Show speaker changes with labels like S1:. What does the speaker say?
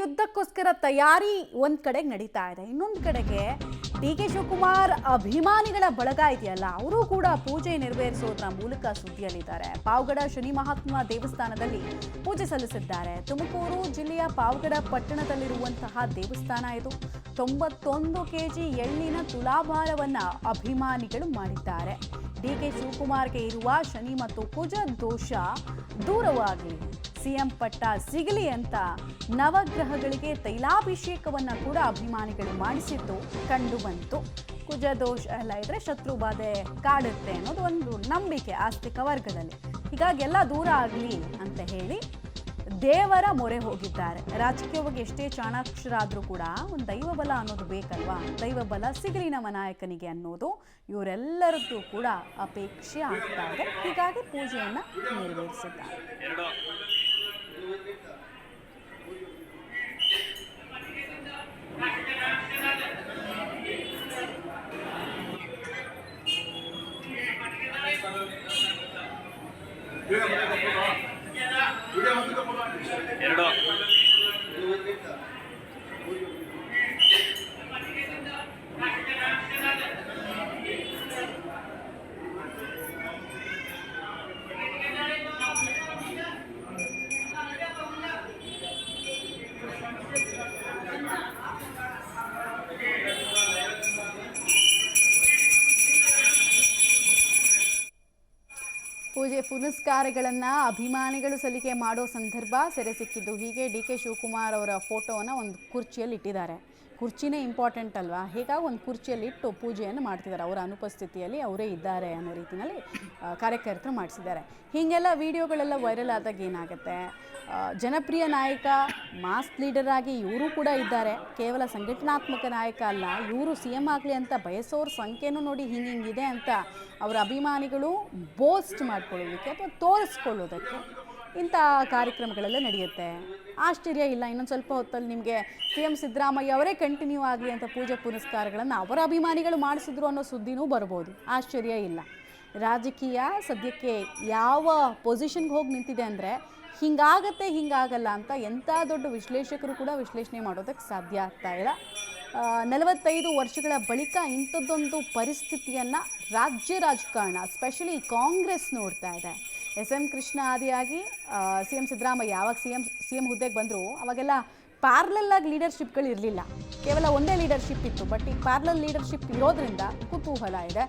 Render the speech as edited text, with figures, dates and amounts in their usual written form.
S1: ಯುದ್ಧಕ್ಕೋಸ್ಕರ ತಯಾರಿ ಒಂದ್ ಕಡೆಗೆ ನಡೀತಾ ಇದೆ. ಇನ್ನೊಂದು ಕಡೆಗೆ ಡಿ.ಕೆ. ಶಿವಕುಮಾರ್ ಅಭಿಮಾನಿಗಳ ಬಳಗ ಇದೆಯಲ್ಲ, ಅವರು ಕೂಡ ಪೂಜೆ ನೆರವೇರಿಸೋದ್ರ ಮೂಲಕ ಸುದ್ದಿಯಲ್ಲಿದ್ದಾರೆ. ಪಾವಗಡ ಶನಿ ಮಹಾತ್ಮ ದೇವಸ್ಥಾನದಲ್ಲಿ ಪೂಜೆ ಸಲ್ಲಿಸಿದ್ದಾರೆ. ತುಮಕೂರು ಜಿಲ್ಲೆಯ ಪಾವಗಡ ಪಟ್ಟಣದಲ್ಲಿರುವಂತಹ ದೇವಸ್ಥಾನ ಇದು. 91 ಕೆಜಿ ಎಳ್ಳಿನ ತುಲಾಭಾರವನ್ನ ಅಭಿಮಾನಿಗಳು ಮಾಡಿದ್ದಾರೆ. ಡಿ.ಕೆ. ಶಿವಕುಮಾರ್ಗೆ ಇರುವ ಶನಿ ಮತ್ತು ಕುಜ ದೋಷ ದೂರವಾಗಲಿ, ಸಿಎಂ ಪಟ್ಟ ಸಿಗಲಿ ಅಂತ ನವಗ್ರಹಗಳಿಗೆ ತೈಲಾಭಿಷೇಕವನ್ನ ಕೂಡ ಅಭಿಮಾನಿಗಳು ಮಾಡಿಸಿದ್ದು ಕಂಡು ಬಂತು. ಕುಜ ದೋಷ ಎಲ್ಲ ಇದ್ರೆ ಶತ್ರು ಬಾಧೆ ಕಾಡುತ್ತೆ ಅನ್ನೋದು ಒಂದು ನಂಬಿಕೆ ಆಸ್ತಿಕ ವರ್ಗದಲ್ಲಿ. ಹೀಗಾಗಿ ಎಲ್ಲ ದೂರ ಆಗಲಿ ಅಂತ ಹೇಳಿ ದೇವರ ಮೊರೆ ಹೋಗಿದ್ದಾರೆ. ರಾಜಕೀಯವಾಗಿ ಎಷ್ಟೇ ಚಾಣಾಕ್ಷರಾದ್ರೂ ಕೂಡ ಒಂದು ದೈವ ಬಲ ಅನ್ನೋದು ಬೇಕಲ್ವಾ? ದೈವ ಬಲ ಸಿಗಲಿ ನಮ್ಮ ನಾಯಕನಿಗೆ ಅನ್ನೋದು ಇವರೆಲ್ಲರದ್ದು ಕೂಡ ಅಪೇಕ್ಷೆ ಆಗ್ತಾ ಇದೆ. ಹೀಗಾಗಿ ಪೂಜೆಯನ್ನ ನೆರವೇರಿಸಿದ್ದಾರೆ. ಪೂಜೆ ಪುನಸ್ಕಾರಗಳನ್ನು ಅಭಿಮಾನಿಗಳು ಸಲ್ಲಿಕೆ ಮಾಡೋ ಸಂದರ್ಭ ಸೆರೆ ಸಿಕ್ಕಿದ್ದು. ಹೀಗೆ ಡಿ.ಕೆ. ಶಿವಕುಮಾರ್ ಅವರ ಫೋಟೋವನ್ನು ಒಂದು ಕುರ್ಚಿಯಲ್ಲಿ ಇಟ್ಟಿದ್ದಾರೆ. ಕುರ್ಚಿನೇ ಇಂಪಾರ್ಟೆಂಟ್ ಅಲ್ವಾ? ಹೀಗಾಗಿ ಒಂದು ಕುರ್ಚಿಯಲ್ಲಿ ಇಟ್ಟು ಪೂಜೆಯನ್ನು ಮಾಡ್ತಿದ್ದಾರೆ. ಅವರ ಅನುಪಸ್ಥಿತಿಯಲ್ಲಿ ಅವರೇ ಇದ್ದಾರೆ ಅನ್ನೋ ರೀತಿಯಲ್ಲಿ ಕಾರ್ಯಕರ್ತರು ಮಾಡಿಸಿದ್ದಾರೆ. ಹೀಗೆಲ್ಲ ವಿಡಿಯೋಗಳೆಲ್ಲ ವೈರಲ್ ಆದಾಗ ಏನಾಗುತ್ತೆ, ಜನಪ್ರಿಯ ನಾಯಕ, ಮಾಸ್ ಲೀಡರ್ ಆಗಿ ಇವರು ಕೂಡ ಇದ್ದಾರೆ. ಕೇವಲ ಸಂಘಟನಾತ್ಮಕ ನಾಯಕ ಅಲ್ಲ, ಇವರು ಸಿ.ಎಂ ಆಗಲಿ ಅಂತ ಬಯಸೋರ ಸಂಖ್ಯೆನೂ ನೋಡಿ ಹಿಂಗಿದೆ ಅಂತ ಅವರ ಅಭಿಮಾನಿಗಳು ಬೋಸ್ಟ್ ಮಾಡ್ಕೊಳ್ಳೋದಕ್ಕೆ ಅಥವಾ ತೋರಿಸ್ಕೊಳ್ಳೋದಕ್ಕೆ ಇಂಥ ಕಾರ್ಯಕ್ರಮಗಳೆಲ್ಲ ನಡೆಯುತ್ತೆ. ಆಶ್ಚರ್ಯ ಇಲ್ಲ, ಇನ್ನೊಂದು ಸ್ವಲ್ಪ ಹೊತ್ತಲ್ಲಿ ನಿಮಗೆ ಸಿ.ಎಂ ಸಿದ್ದರಾಮಯ್ಯ ಅವರೇ ಕಂಟಿನ್ಯೂ ಆಗಲಿ ಅಂತ ಪೂಜೆ ಪುನಸ್ಕಾರಗಳನ್ನು ಅವರ ಅಭಿಮಾನಿಗಳು ಮಾಡಿಸಿದ್ರು ಅನ್ನೋ ಸುದ್ದಿನೂ ಬರ್ಬೋದು. ಆಶ್ಚರ್ಯ ಇಲ್ಲ. ರಾಜಕೀಯ ಸದ್ಯಕ್ಕೆ ಯಾವ ಪೊಸಿಷನ್ಗೆ ಹೋಗಿ ನಿಂತಿದೆ ಅಂದರೆ ಹಿಂಗಾಗತ್ತೆ ಹಿಂಗಾಗಲ್ಲ ಅಂತ ಎಂಥ ದೊಡ್ಡ ವಿಶ್ಲೇಷಕರು ಕೂಡ ವಿಶ್ಲೇಷಣೆ ಮಾಡೋದಕ್ಕೆ ಸಾಧ್ಯ ಆಗ್ತಾ ಇಲ್ಲ. 45 ವರ್ಷಗಳ ಬಳಿಕ ಇಂಥದ್ದೊಂದು ಪರಿಸ್ಥಿತಿಯನ್ನು ರಾಜ್ಯ ರಾಜಕಾರಣ ಸ್ಪೆಷಲಿ ಕಾಂಗ್ರೆಸ್ ನೋಡ್ತಾ ಇದೆ. ಎಸ್.ಎಂ. ಕೃಷ್ಣ ಆದಿಯಾಗಿ ಸಿ.ಎಂ ಸಿದ್ದರಾಮಯ್ಯ ಯಾವಾಗ ಸಿ ಎಂ ಹುದ್ದೆಗೆ ಬಂದರು ಅವಾಗೆಲ್ಲ ಪ್ಯಾರಲಲ್ ಆಗಿ ಲೀಡರ್ಶಿಪ್ಗಳು ಇರಲಿಲ್ಲ, ಕೇವಲ ಒಂದೇ ಲೀಡರ್ಶಿಪ್ ಇತ್ತು. ಬಟ್ ಈ ಪ್ಯಾರಲಲ್ ಲೀಡರ್ಶಿಪ್ ಇರೋದ್ರಿಂದ ಕುತೂಹಲ ಇದೆ.